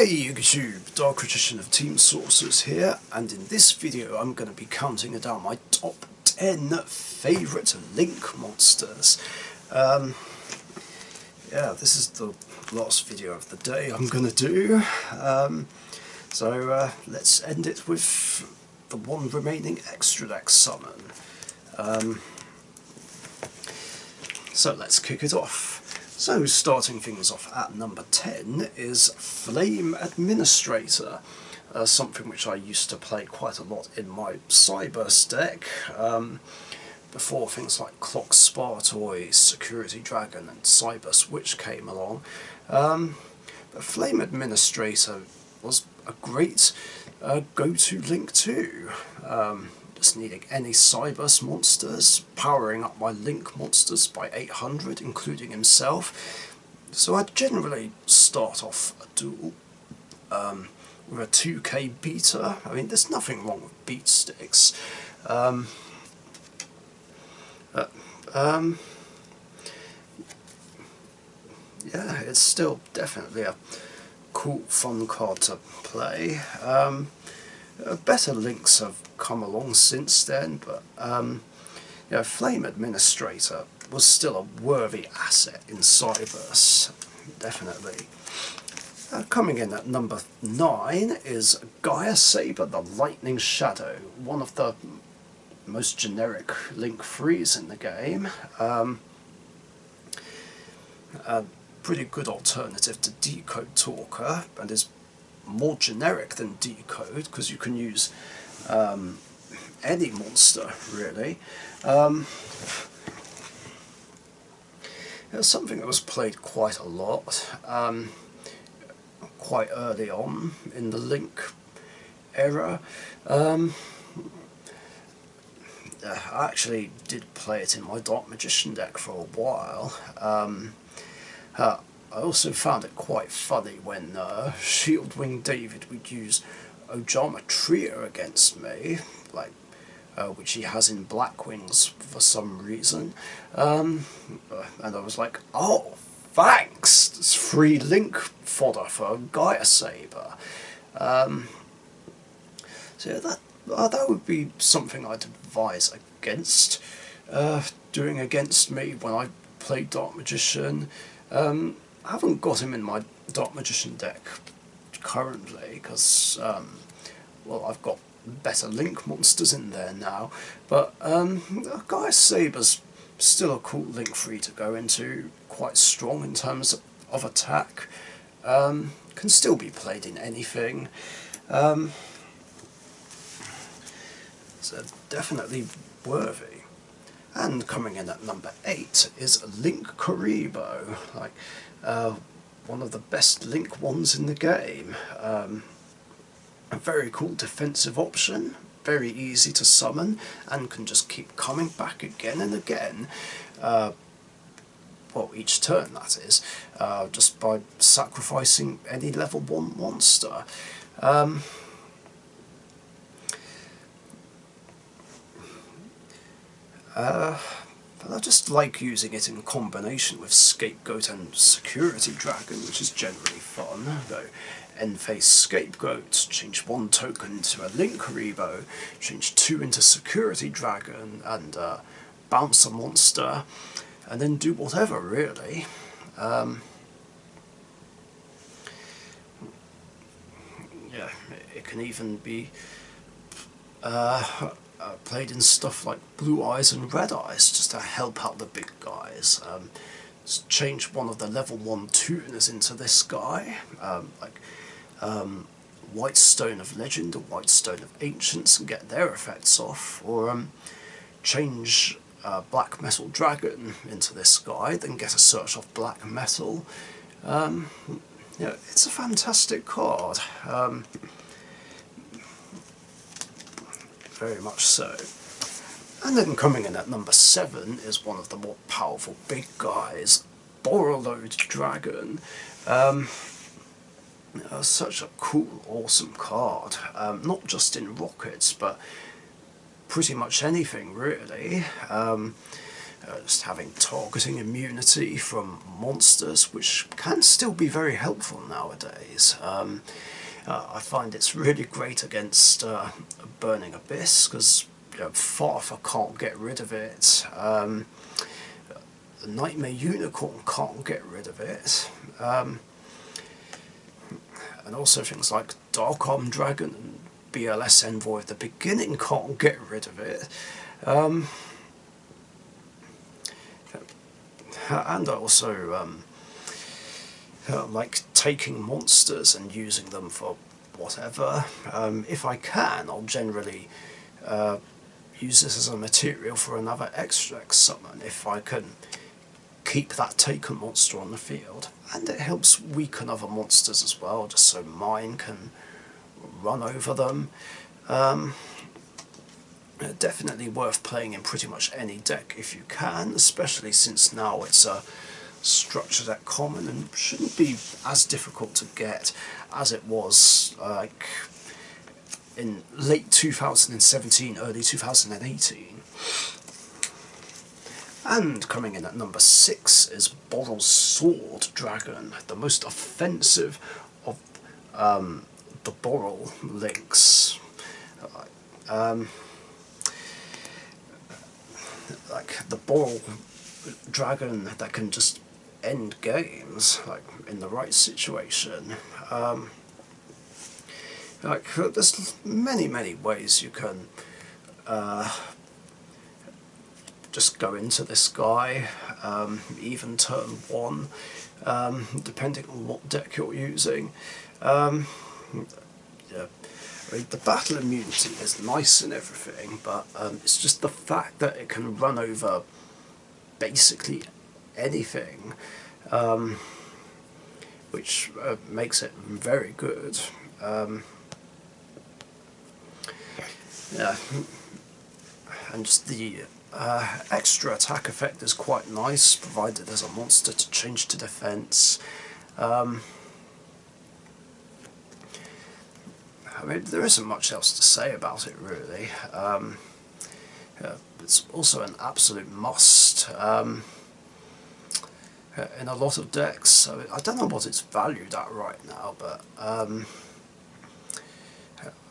Hey YouTube, Dark Richician of Team Sources here, and in this video I'm going to be counting down my top 10 favourite Link monsters. Yeah, this is the last video of the day I'm going to do, so let's end it with the one remaining extra deck summon. So let's kick it off. So, starting things off at number 10 is Flame Administrator, something which I used to play quite a lot in my Cyburst deck, before things like Clock Spartoy, Security Dragon and Cyburst Witch came along. But Flame Administrator was a great go-to Link too. Just needing any Cyburst monsters, powering up my Link monsters by 800, including himself. So I generally start off a duel with a 2k beta. I mean, there's nothing wrong with beat sticks. Yeah, it's still definitely a cool, fun card to play. Better links have come along since then, but yeah, Flame Administrator was still a worthy asset in Cyburst, definitely. Coming in at number 9 is Gaia Saber, the Lightning Shadow, one of the most generic Link 3s in the game. A pretty good alternative to Decode Talker, and is more generic than Decode because you can use any monster really. It's something that was played quite a lot, quite early on in the Link era. I actually did play it in my Dark Magician deck for a while. I also found it quite funny when Shieldwing David would use Ojama Trio against me, like which he has in Blackwings for some reason, and I was like, oh, thanks, it's free Link fodder for Gaia Saber. So yeah, that would be something I'd advise against doing against me when I play Dark Magician. I haven't got him in my Dark Magician deck currently because, well, I've got better Link monsters in there now, but Gaia Saber's still a cool Link 3 to go into, quite strong in terms of attack, can still be played in anything, so definitely worthy. And coming in at number 8 is Link Kuriboh, like one of the best Link ones in the game. A very cool defensive option, very easy to summon, and can just keep coming back again and again. Well, each turn that is, just by sacrificing any level 1 monster. But I just like using it in combination with Scapegoat and Security Dragon, which is generally fun, though. End phase Scapegoat, change 1 token into a Link Kuriboh, change 2 into Security Dragon, and bounce a monster, and then do whatever, really. Yeah, it can even be played in stuff like Blue Eyes and Red Eyes, just to help out the big guys. Just change one of the level 1 tuners into this guy, like White Stone of Legend or White Stone of Ancients, and get their effects off, or change Black Metal Dragon into this guy, then get a search of Black Metal. Yeah, it's a fantastic card. Very much so. And then coming in at number 7 is one of the more powerful big guys, Borrowload Dragon. Such a cool, awesome card. Not just in rockets, but pretty much anything really. just having targeting immunity from monsters, which can still be very helpful nowadays. I find it's really great against Burning Abyss, because Farther can't get rid of it. The Nightmare Unicorn can't get rid of it. And also things like Firewall Dragon and BLS Envoy of the Beginning can't get rid of it. And I also like taking monsters and using them for whatever. If I can, I'll generally use this as a material for another extract summon if I can keep that taken monster on the field. And it helps weaken other monsters as well, just so mine can run over them. Definitely worth playing in pretty much any deck if you can, especially since now it's a structured at common and shouldn't be as difficult to get as it was like in late 2017, early 2018. And coming in at number 6 is Firewall Dragon, the most offensive of the Boral links. Like the Firewall Dragon that can just end games, like in the right situation. Like there's many ways you can just go into this guy, even turn 1, depending on what deck you're using. Yeah. I mean, the battle immunity is nice and everything, but it's just the fact that it can run over basically anything, which makes it very good. Yeah, and just the extra attack effect is quite nice, provided there's a monster to change to defense. I mean, there isn't much else to say about it, really. It's also an absolute must in a lot of decks. So I don't know what it's valued at right now, but I mean,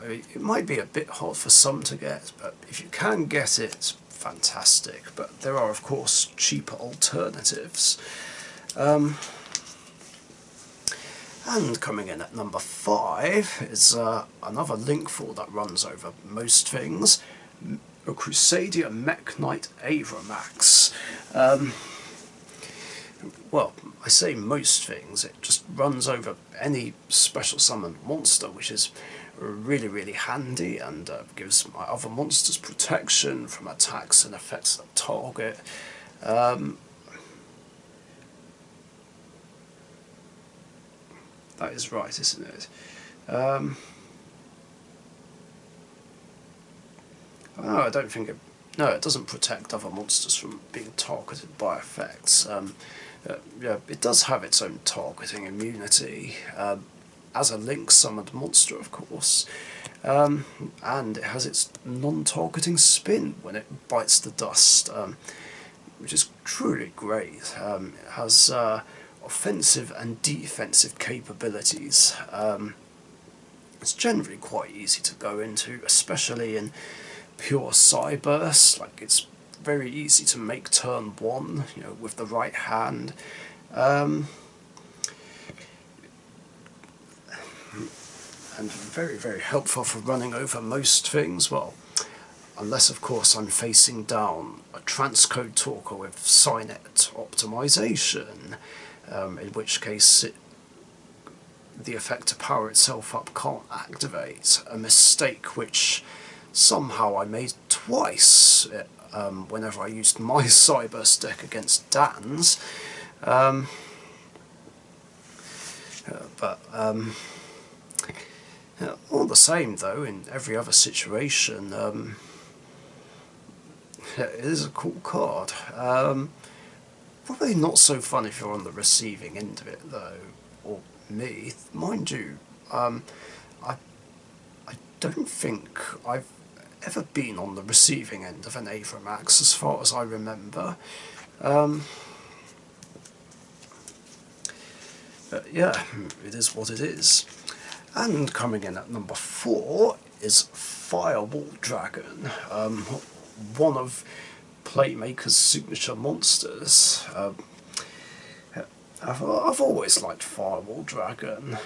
it might be a bit hard for some to get, but if you can get it, it's fantastic. But there are, of course, cheaper alternatives. And coming in at number 5 is another link for that runs over most things, a Crusader Mech Knight Avramax. Well, I say most things, it just runs over any special summoned monster, which is really handy, and gives my other monsters protection from attacks and effects that target. That is right, isn't it? Oh, I don't think it... No, it doesn't protect other monsters from being targeted by effects. Yeah, it does have its own targeting immunity, as a link summoned monster, of course. And it has its non-targeting spin when it bites the dust, which is truly great. It has offensive and defensive capabilities. It's generally quite easy to go into, especially in pure Cyburst. Like, it's very easy to make turn 1, you know, with the right hand. And very helpful for running over most things. Well, unless of course I'm facing down a transcode talker with Cynet optimization, in which case the effect to power itself up can't activate, a mistake which somehow I made twice whenever I used my Cyburst deck against Dan's. All the same though, in every other situation, it is a cool card. Probably not so fun if you're on the receiving end of it though, or me. Mind you, I don't think I've ever been on the receiving end of an Avramax, as far as I remember. But yeah, it is what it is. And coming in at number 4 is Firewall Dragon, one of Playmaker's signature monsters. I've always liked Firewall Dragon.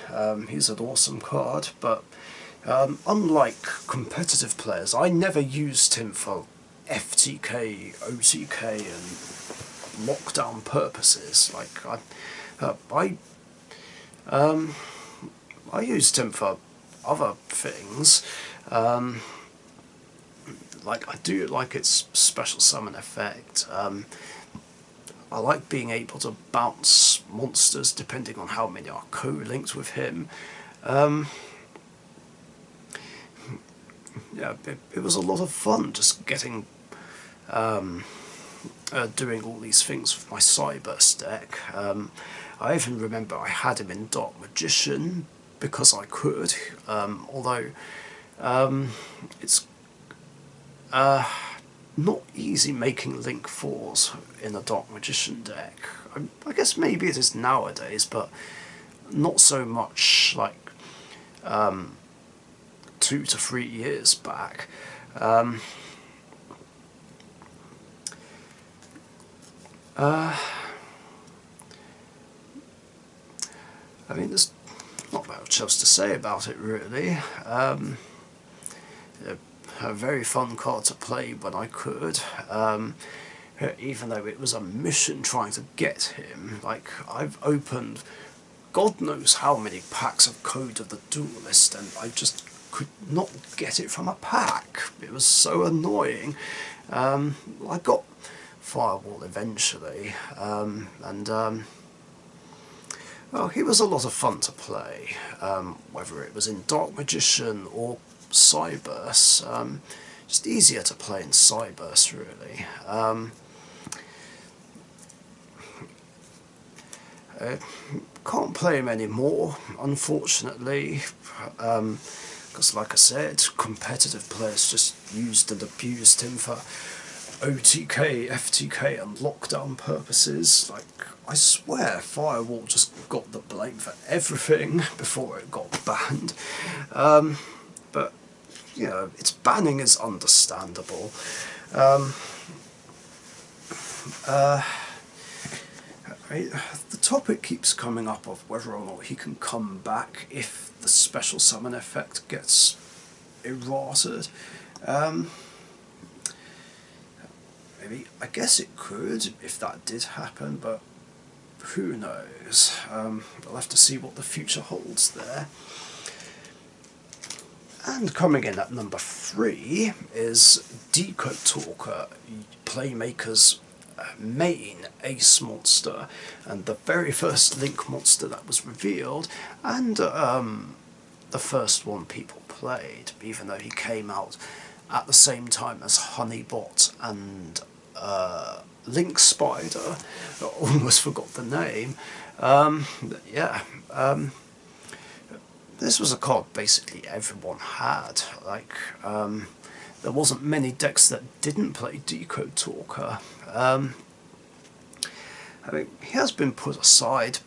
He's an awesome card, but unlike competitive players, I never used him for FTK, OTK, and lockdown purposes. Like I used him for other things. Like, I do like its special summon effect. I like being able to bounce monsters depending on how many are co-linked with him. Yeah, it was a lot of fun just getting doing all these things with my Cyburst deck. I even remember I had him in Dark Magician because I could, although it's not easy making Link 4s in a Dark Magician deck. I guess maybe it is nowadays, but not so much like 2 to 3 years back. I mean, there's not much else to say about it, really. A very fun card to play when I could, even though it was a mission trying to get him. Like, I've opened God knows how many packs of Code of the Duelist, and I just could not get it from a pack. It was so annoying. I got Firewall eventually, well, he was a lot of fun to play, whether it was in Dark Magician or Cyburst. Just easier to play in Cyburst, really. Can't play him anymore, unfortunately, because like I said, competitive players just used and abused him for OTK, FTK and lockdown purposes. Like, I swear Firewall just got the blame for everything before it got banned. But, you know, its banning is understandable. The topic keeps coming up of whether or not he can come back if the special summon effect gets errated. Maybe, I guess it could if that did happen, but who knows. We'll have to see what the future holds there. And coming in at number 3 is Decode Talker, Playmaker's main ace monster, and the very first Link monster that was revealed, and the first one people played, even though he came out at the same time as Honeybot and Link Spider. I almost forgot the name. Yeah, this was a card basically everyone had. Like, there wasn't many decks that didn't play Decode Talker. I mean, he has been put aside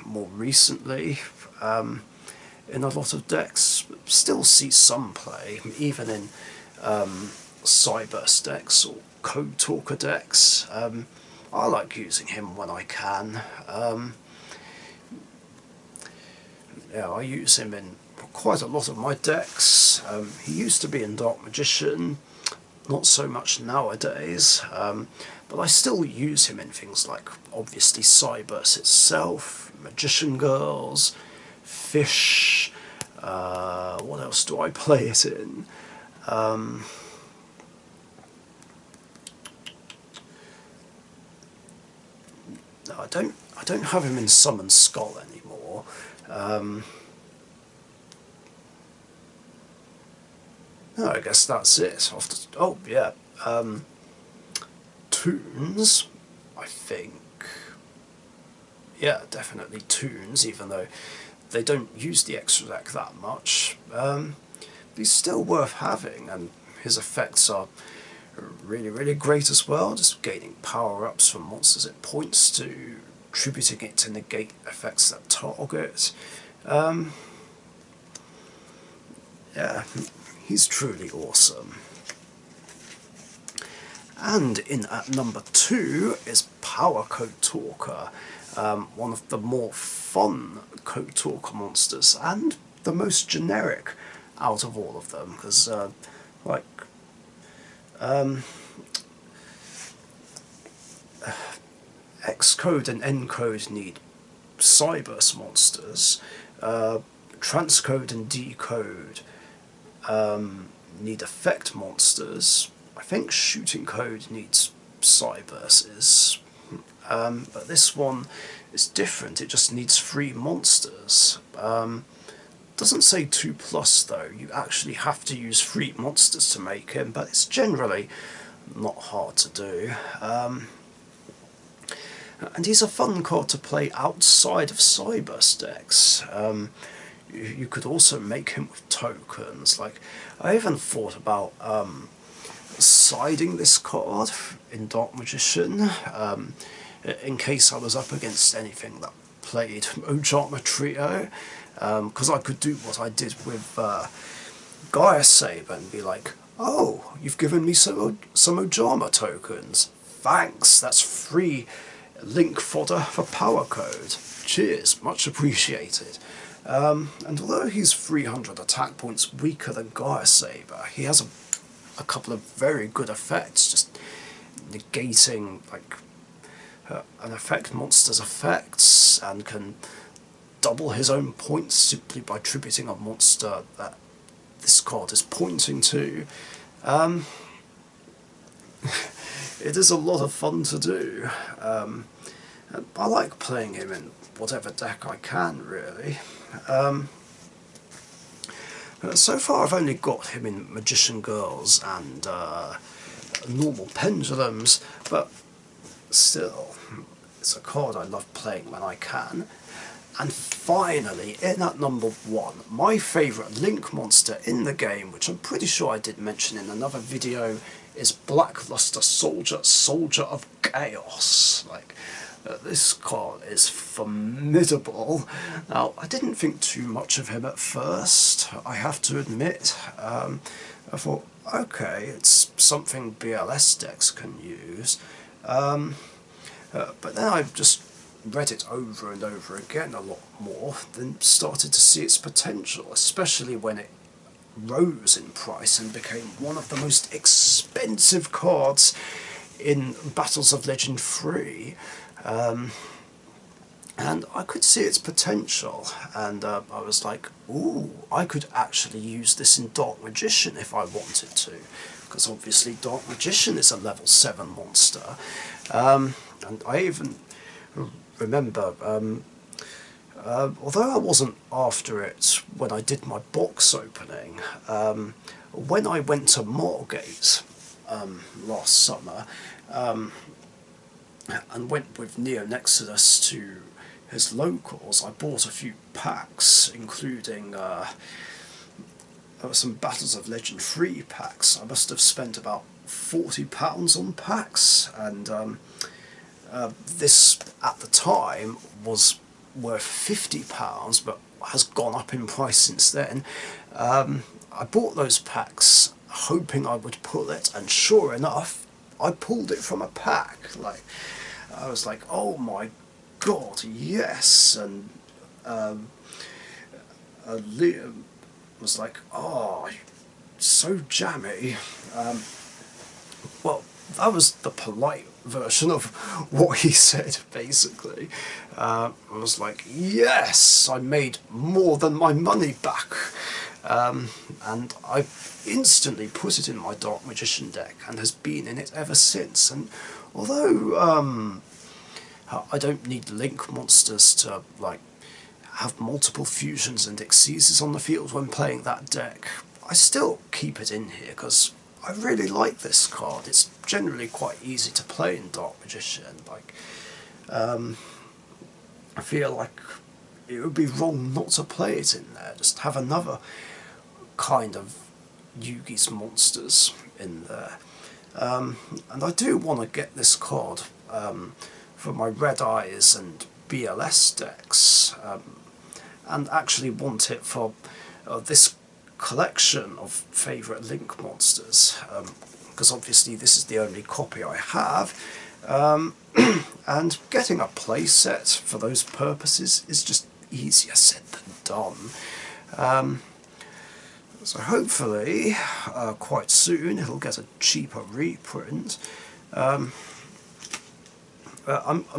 more recently in a lot of decks, but still see some play, even in Cyburst decks or Code Talker decks. I like using him when I can. Yeah, I use him in quite a lot of my decks. He used to be in Dark Magician, not so much nowadays, but I still use him in things like, obviously, Cyburst itself, Magician Girls, Fish. What else do I play it in? No, I don't have him in Summon Skull anymore. No, I guess that's it. Oh yeah, Toons, I think. Yeah, definitely Toons, even though they don't use the extra deck that much. He's still worth having, and his effects are really great as well, just gaining power-ups from monsters at points to attributing it to negate effects that target. Yeah, he's truly awesome. And in at number 2 is Power Code Talker, one of the more fun Code Talker monsters, and the most generic out of all of them, because like Xcode and Encode need Cyberse monsters, Transcode and Decode need effect monsters. I think Shooting Code needs Cyberses, but this one is different. It just needs 3 monsters. Doesn't say 2+ though. You actually have to use 3 monsters to make him, but it's generally not hard to do. And he's a fun card to play outside of Cyberse decks. You could also make him with tokens. Like, I even thought about siding this card in Dark Magician, in case I was up against anything that played Ojama Trio, because I could do what I did with Gaia Saber and be like, oh, you've given me some Ojama tokens. Thanks, that's free link fodder for Power Code. Cheers, much appreciated. And although he's 300 attack points weaker than Gaia Saber, he has a couple of very good effects, just negating like an effect monster's effects, and can double his own points simply by tributing a monster that this card is pointing to. It is a lot of fun to do. I like playing him in whatever deck I can, really. So far I've only got him in Magician Girls and normal Pendulums, but still, it's a card I love playing when I can. And finally, in at number 1, my favourite Link monster in the game, which I'm pretty sure I did mention in another video, is Blackluster Soldier, Soldier of Chaos. Like, this card is formidable. Now, I didn't think too much of him at first, I have to admit. I thought, okay, it's something BLS decks can use. But then I just read it over and over again a lot more, then started to see its potential, especially when it rose in price and became one of the most expensive cards in Battles of Legend 3. And I could see its potential, and I was like, ooh, I could actually use this in Dark Magician if I wanted to, because obviously Dark Magician is a level 7 monster. And I even remember, although I wasn't after it when I did my box opening, when I went to Margate last summer, and went with Neo Nexodus to his locals, I bought a few packs, including some Battles of Legend 3 packs. I must have spent about £40 on packs, and this at the time was worth £50, but has gone up in price since then. I bought those packs hoping I would pull it, and sure enough, I pulled it from a pack. Like, I was like, oh my god, yes. And Liam was like, oh, so jammy. Well, that was the polite version of what he said, basically. I was like, yes, I made more than my money back. And I instantly put it in my Dark Magician deck, and has been in it ever since. And although I don't need Link monsters to like have multiple fusions and exceeds on the field when playing that deck, I still keep it in here because I really like this card. It's generally quite easy to play in Dark Magician. Like, I feel like it would be wrong not to play it in there. Just have another kind of Yugi's monsters in there. And I do want to get this card for my Red Eyes and BLS decks, and actually want it for this collection of favourite Link monsters, because obviously this is the only copy I have, and getting a playset for those purposes is just easier said than done. So hopefully quite soon it'll get a cheaper reprint. I'm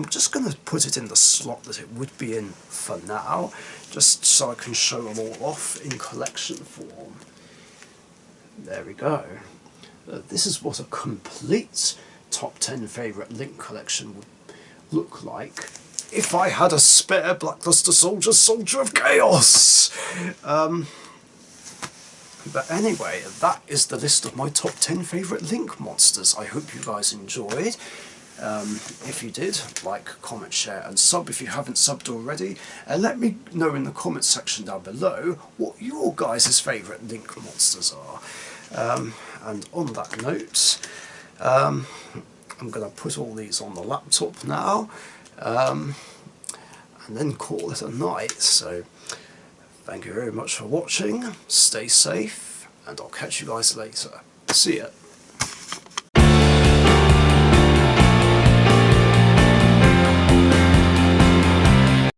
just going to put it in the slot that it would be in for now, just so I can show them all off in collection form. There we go. This is what a complete top 10 favourite Link collection would look like if I had a spare Blackluster Soldier, Soldier of Chaos! But anyway, that is the list of my top 10 favourite Link monsters. I hope you guys enjoyed. If you did, like, comment, share and sub if you haven't subbed already, and let me know in the comment section down below what your guys' favourite Link monsters are. And on that note, I'm going to put all these on the laptop now, and then call it a night. So thank you very much for watching, stay safe, and I'll catch you guys later. See ya.